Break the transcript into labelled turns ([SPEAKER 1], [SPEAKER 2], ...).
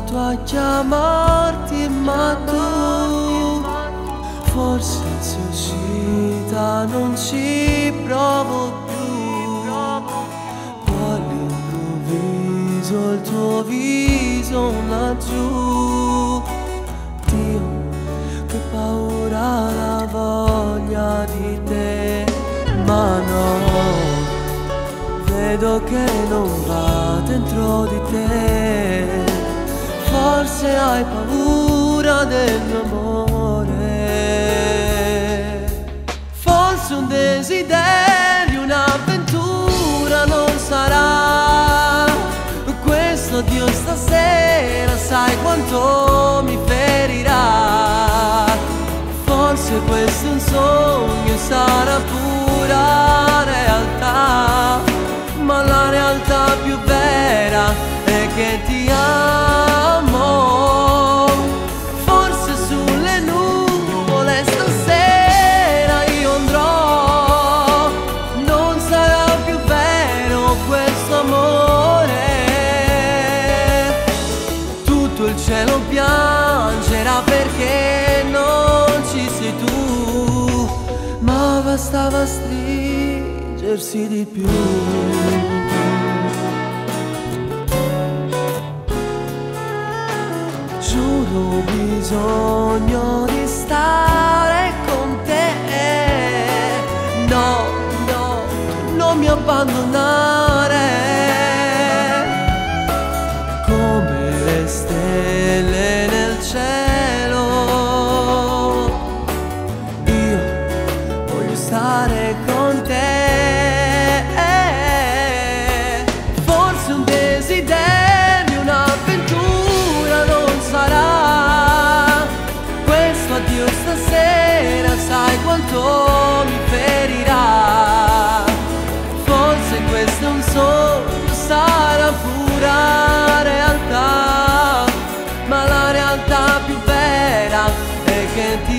[SPEAKER 1] provato a chiamarti ma tu forse sei uscita, non ci provo più. Poi all'improvviso il tuo viso laggiù. Dio, che paura la voglia di te. Ma no, vedo che non va dentro di te. Forse hai paura del mio amore. Forse un desiderio, un'avventura non sarà. Questo Dio stasera sai quanto mi ferirà. Forse questo è un sogno e sarà pura realtà, ma la realtà più vera è che ti amo. Forse sulle nuvole stasera io andrò. Non sarà più vero questo amore. Tutto il cielo piangerà perché non ci sei tu, ma bastava stringersi di più. Giuro ho bisogno di stare con te. No, no, non mi abbandonare. Come le stelle nel cielo io voglio stare con te. Forse un desiderio, un'avventura non sarà. Questo addio stasera sai quanto mi ferirà. Forse questo è un sogno, sarà pura realtà, ma la realtà più vera è che ti